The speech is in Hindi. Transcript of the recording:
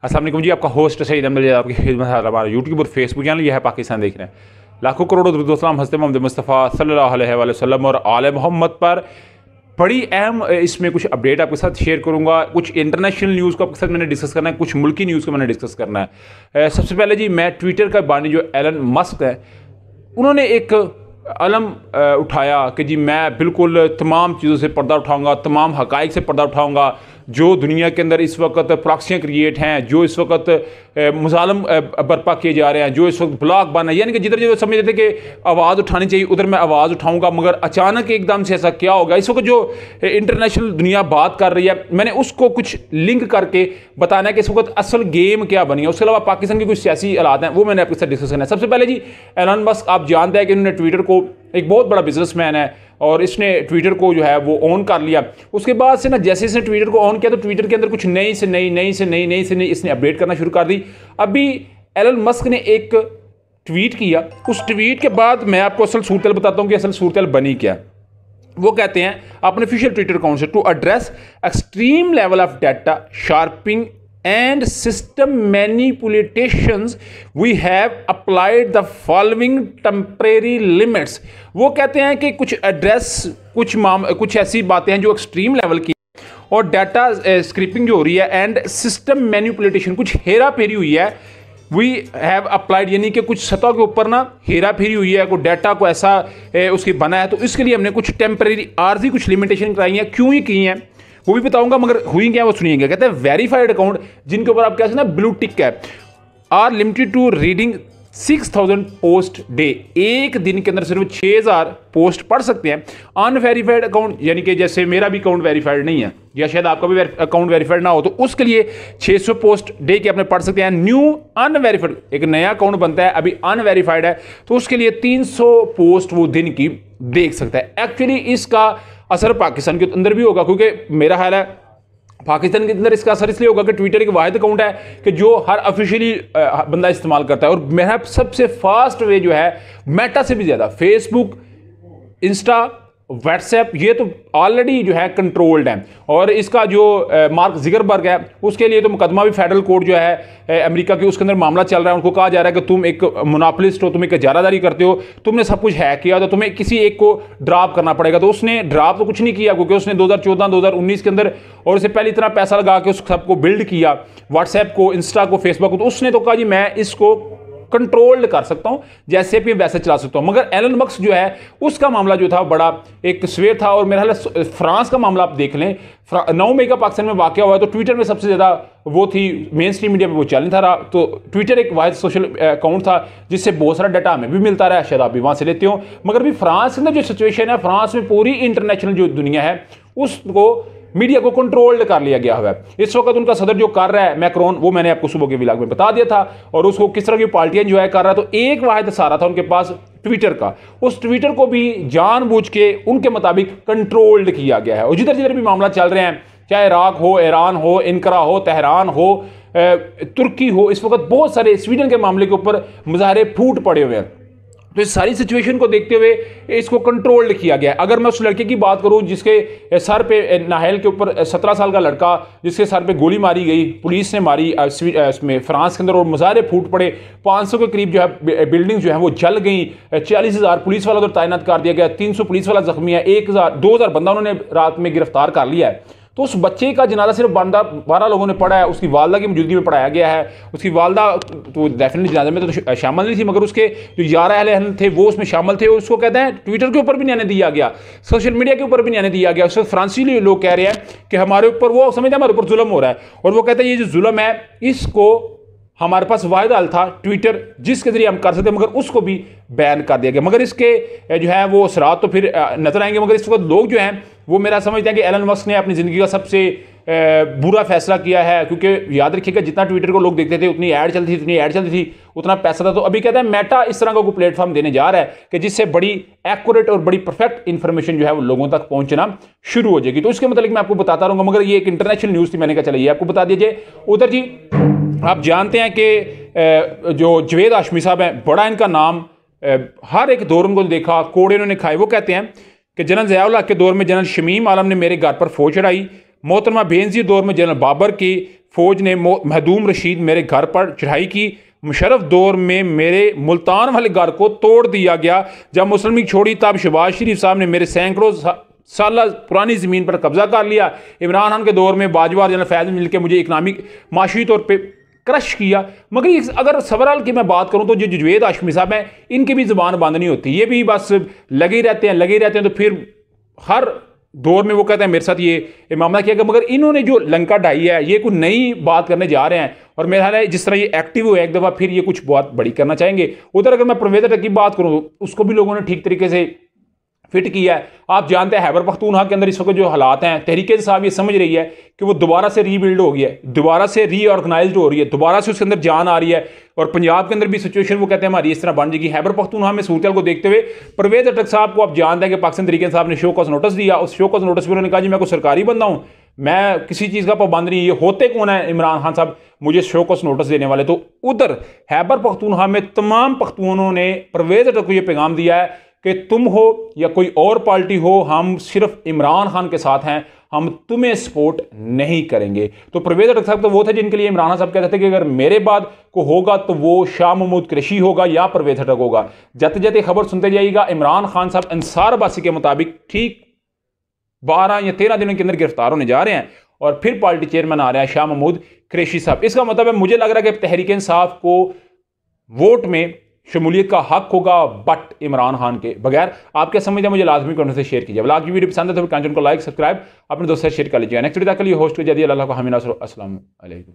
अस्सलाम वालेकुम जी, आपका होस्ट सईद अहमद आपकी खिदमत है। हमारा यूट्यूब और फेसबुक चैनल यह है पाकिस्तान देख रहे हैं। लाखों करोड़ों दुरूद व सलाम हज़रत मोहम्मद मुस्तफ़ा सल्लल्लाहु अलैहि वसल्लम और आले मोहम्मद पर। बड़ी अहम इसमें कुछ अपडेट आपके साथ शेयर करूंगा। कुछ इंटरनेशनल न्यूज़ को आपके साथ मैंने डिस्कस करना है, कुछ मुल्की न्यूज़ को मैंने डिस्कस करना है। सबसे पहले जी, मैं ट्विटर का बानी जो एलन मस्क है, उन्होंने एक अलम उठाया कि जी मैं बिल्कुल तमाम चीज़ों से पर्दा उठाऊंगा, तमाम हक़ाइक़ से पर्दा उठाऊंगा। जो दुनिया के अंदर इस वक्त प्रॉक्सियाँ क्रिएट हैं, जो इस वक्त मुज़ालम बर्पा किए जा रहे हैं, जो इस वक्त ब्लॉक बन है, यानी कि जिधर जो समझ रहे थे कि आवाज़ उठानी चाहिए उधर मैं आवाज़ उठाऊंगा, मगर अचानक एकदम से ऐसा क्या होगा। इस वक्त जो इंटरनेशनल दुनिया बात कर रही है, मैंने उसको कुछ लिंक करके बताना है कि इस वक्त असल गेम क्या बनी है। उसके अलावा पाकिस्तान के कुछ सियासी हालात हैं, वो मैंने आपके साथ डिस्कस करना है। सबसे पहले जी, एलन मस्क आप जानते हैं कि इन्होंने ट्विटर को, एक बहुत बड़ा बिजनेसमैन है और इसने ट्विटर को जो है वो ऑन कर लिया। उसके बाद से ना जैसे इसने ट्विटर को ऑन किया तो ट्विटर के अंदर कुछ नई से नई इसने अपडेट करना शुरू कर दी। अभी एलन मस्क ने एक ट्वीट किया, उस ट्वीट के बाद मैं आपको असल सूरत बताता हूँ कि असल सूरत बनी क्या। वो कहते हैं अपने ऑफिशियल ट्विटर अकाउंट से, to address extreme level of data scraping and system manipulations we have applied the following temporary limits। वो कहते हैं कि कुछ एड्रेस, कुछ ऐसी बातें हैं जो एक्सट्रीम लेवल की और डाटा स्क्रिपिंग जो हो रही है एंड सिस्टम मैनिपुलेशन, कुछ हेरा फेरी हुई है। वी हैव अप्लाइड, यानी कि कुछ सतह के ऊपर ना हेरा फेरी हुई है, कोई डाटा को ऐसा उसकी बना है, तो इसके लिए हमने कुछ टेम्परेरी आर्जी कुछ लिमिटेशन कराई हैं। क्यों ही की हैं वो भी बताऊंगा, मगर हुई क्या वो सुनिएगा। कहते हैं वेरीफाइड अकाउंट जिनके ऊपर आप क्या ना ब्लू टिक है, are limited to reading 6000 post day. एक दिन के अंदर सिर्फ 6000 पोस्ट पढ़ सकते हैं। अनवेरीफाइड अकाउंट, यानी कि जैसे मेरा भी अकाउंट वेरीफाइड नहीं है या शायद आपका भी अकाउंट वेरीफाइड ना हो, तो उसके लिए 600 पोस्ट डे के अपने पढ़ सकते हैं। न्यू अनवेरीफाइड, एक नया अकाउंट बनता है, अभी अनवेरीफाइड है, तो उसके लिए 300 पोस्ट वो दिन की देख सकता है। एक्चुअली इसका असर पाकिस्तान के अंदर भी होगा, क्योंकि मेरा ख्याल है पाकिस्तान के अंदर इसका असर इसलिए होगा कि ट्विटर एक वाहिद अकाउंट है कि जो हर ऑफिशियली बंदा इस्तेमाल करता है। और मेरा सबसे फास्ट वे जो है मेटा से भी ज़्यादा फेसबुक, इंस्टा, व्हाट्सएप, ये तो ऑलरेडी जो है कंट्रोल्ड है। और इसका जो मार्क ज़ुकरबर्ग है, उसके लिए तो मुकदमा भी फेडरल कोर्ट जो है अमेरिका की, उसके अंदर मामला चल रहा है। उनको कहा जा रहा है कि तुम एक मोनोपोलिस्ट हो, तुम एक इजारादारी करते हो, तुमने सब कुछ हैक किया, तो तुम्हें किसी एक को ड्रॉप करना पड़ेगा। तो उसने ड्रॉप तो कुछ नहीं किया, क्योंकि उसने 2014-2019 के अंदर और उससे पहले इतना पैसा लगा के उस सबको बिल्ड किया, व्हाट्सएप को, इंस्टा को, फेसबुक को, तो उसने तो कहा जी मैं इसको कंट्रोल्ड कर सकता हूं, जैसे भी वैसे चला सकता हूं। मगर एलन मस्क जो है उसका मामला जो था बड़ा एक सवेर था। और मेरा ख्याल फ्रांस का मामला आप देख लें, 9 मई का पाकिस्तान में वाकया हुआ है, तो ट्विटर में सबसे ज़्यादा वो थी, मेन स्ट्रीम मीडिया में वो चैलेंज था रहा। तो ट्विटर एक वाहिद सोशल अकाउंट था जिससे बहुत सारा डाटा हमें भी मिलता रहा, शायद आप भी वहाँ से लेते हो। मगर भी फ्रांस के अंदर जो सिचुएशन है, फ्रांस में पूरी इंटरनेशनल जो दुनिया है उसको, मीडिया को कंट्रोल्ड कर लिया गया हुआ है। इस वक्त उनका सदर जो कर रहा है मैक्रोन, वो मैंने आपको सुबह के व्लॉग में बता दिया था, और उसको किस तरह की पार्टियां जो है कर रहा है। तो एक वाहिद सहारा था उनके पास ट्विटर का, उस ट्विटर को भी जानबूझ के उनके मुताबिक कंट्रोल्ड किया गया है। और जिधर जिधर भी मामला चल रहे हैं, चाहे इराक हो, ईरान हो, इनकरा हो, तेहरान हो, तुर्की हो, इस वक्त बहुत सारे स्वीडन के मामले के ऊपर मुजाहरे फूट पड़े हुए हैं। तो इस सारी सिचुएशन को देखते हुए इसको कंट्रोल्ड किया गया है। अगर मैं उस लड़के की बात करूं जिसके सर पे, नाहल के ऊपर 17 साल का लड़का जिसके सर पे गोली मारी गई, पुलिस ने मारी इसमें फ्रांस के अंदर, और मुजाहरे फूट पड़े, 500 के करीब जो है बिल्डिंग जो है वो जल गई, 40,000 पुलिस वाला उधर तैनात कर दिया गया, 300 पुलिस वाला जख्मी है, 2,000 बंदा उन्होंने रात में गिरफ्तार कर लिया है। तो उस बच्चे का जनाजा सिर्फ 12 लोगों ने पढ़ा है, उसकी वालदा की मौजूदगी में पढ़ाया गया है। उसकी वालदा तो डेफिनेटली जनाजे में तो शामिल नहीं थी, मगर उसके जो 11 अहल थे वो उसमें शामिल थे। और उसको कहते हैं ट्विटर के ऊपर भी नहीं आने दिया गया, सोशल मीडिया के ऊपर भी नहीं आने दिया गया। उस वक्त फ्रांसीसी लोग कह रहे हैं कि हमारे ऊपर, वो समझते हैं हमारे ऊपर जुल्म हो रहा है, और वो कहते हैं ये जो जुल्म है इसको हमारे पास वाहिद हल था ट्विटर जिसके जरिए हम कर सकते हैं, मगर उसको भी बैन कर दिया गया। मगर इसके जो है वो असरात तो फिर नजर आएंगे। मगर इस वक्त लोग जो हैं वो मेरा समझते हैं कि एलन मस्क ने अपनी ज़िंदगी का सबसे बुरा फैसला किया है, क्योंकि याद रखिएगा जितना ट्विटर को लोग देखते थे उतनी ऐड चलती थी, उतना पैसा था। तो अभी कहता है मेटा इस तरह का कोई प्लेटफॉर्म देने जा रहा है कि जिससे बड़ी एक्यूरेट और बड़ी परफेक्ट इंफॉर्मेशन जो है वो लोगों तक पहुंचना शुरू हो जाएगी। तो इसके मतलब मैं आपको बताता रहूँगा, मगर ये एक इंटरनेशनल न्यूज़ थी, मैंने कहा चलिए आपको बता दीजिए। उधर जी आप जानते हैं कि जो जवेद हाशमी साहब हैं, बड़ा इनका नाम हर एक दौर उनको देखा, कोड़े उन्होंने खाए। वो कहते हैं कि जनरल ज़िया-उल-हक के दौर में जनरल शमीम आलम ने मेरे घर पर फौज चढ़ाई, मोहतरमा बेनज़ीर दौर में जनरल बाबर की, फ़ौज ने महदूम रशीद मेरे घर पर चढ़ाई की। मुशर्रफ दौर में मेरे मुल्तान वाले घर को तोड़ दिया गया। जब मुस्लिम लीग छोड़ी तब शहबाज शरीफ साहब ने मेरे सैकड़ों साल पुरानी ज़मीन पर कब्जा कर लिया। इमरान खान के दौर में बाजवा जनरल फैज़ मिल के मुझे इकनॉमिक माशी तौर पर क्रश किया। मगर अगर सवराल की मैं बात करूं तो जो जुवेद हाशमी साहब हैं, इनकी भी ज़ुबान बंद नहीं होती। ये भी बस लगे रहते हैं तो फिर हर दौर में वो कहते हैं मेरे साथ ये मामला किया गया। मगर इन्होंने जो लंका ढाई है, ये कोई नई बात करने जा रहे हैं और मेरा ख्याल है जिस तरह ये एक्टिव हुए एक दफ़ा फिर ये कुछ बहुत बड़ी करना चाहेंगे। उधर अगर मैं परवेज़ अटक की बात करूँ, उसको भी लोगों ने ठीक तरीके से फिट किया है। आप जानते हैं खैबर पख्तूनख्वा के अंदर इस वक्त जो हालात हैं, तहरीक इंसाफ ये समझ रही है कि वो दोबारा से रीबिल्ड हो गई है, दोबारा से रीऑर्गेनाइज्ड हो रही है, दोबारा से उसके अंदर जान आ रही है। और पंजाब के अंदर भी सिचुएशन वो कहते हैं हमारी इस तरह बन जाएगी। खैबर पख्तूनख्वा में सूरत को देखते हुए परवेज़ अटक साहब को आप जानते हैं कि पाकिस्तान तहरीक इंसाफ ने शो कॉज नोटिस दिया। उस शो कॉज नोटिस में उन्होंने कहा जी मैं कोई सरकारी बंदा हूँ, मैं किसी चीज़ का पाबंद नहीं। ये होते कौन है इमरान खान साहब मुझे शो कॉज नोटिस देने वाले? तो उधर खैबर पख्तूनख्वा में तमाम पख्तूनों ने परवेज़ अटक को ये पैगाम दिया है कि तुम हो या कोई और पार्टी हो, हम सिर्फ इमरान खान के साथ हैं, हम तुम्हें सपोर्ट नहीं करेंगे। तो परवेज़ अटक साहब तो वो थे जिनके लिए इमरान खान साहब कहते थे कि अगर मेरे बाद को होगा तो वो शाह महमूद कुरैशी होगा या परवेज़ अटक होगा। जाते जाते खबर सुनते जाइएगा, इमरान खान साहब अंसार अब्बासी के मुताबिक ठीक 12 या 13 दिनों के अंदर गिरफ्तार होने जा रहे हैं और फिर पार्टी चेयरमैन आ रहे हैं शाह महमूद कुरैशी साहब। इसका मतलब है मुझे लग रहा है कि तहरीक इंसाफ को वोट में शमूलियत का हक होगा, बट इमरान खान के बगैर। आप क्या समझते हैं? मुझे लाजमी कमेंट से शेयर कीजिए। आज की वीडियो पसंद है तो कंटेंट को लाइक सब्सक्राइब अपने दोस्तों से शेयर कर लीजिए। नेक्स्ट वीडियो तक के लिए होस्ट को जल्दी अल्लाह को हमीना। अस्सलाम वालेकुम।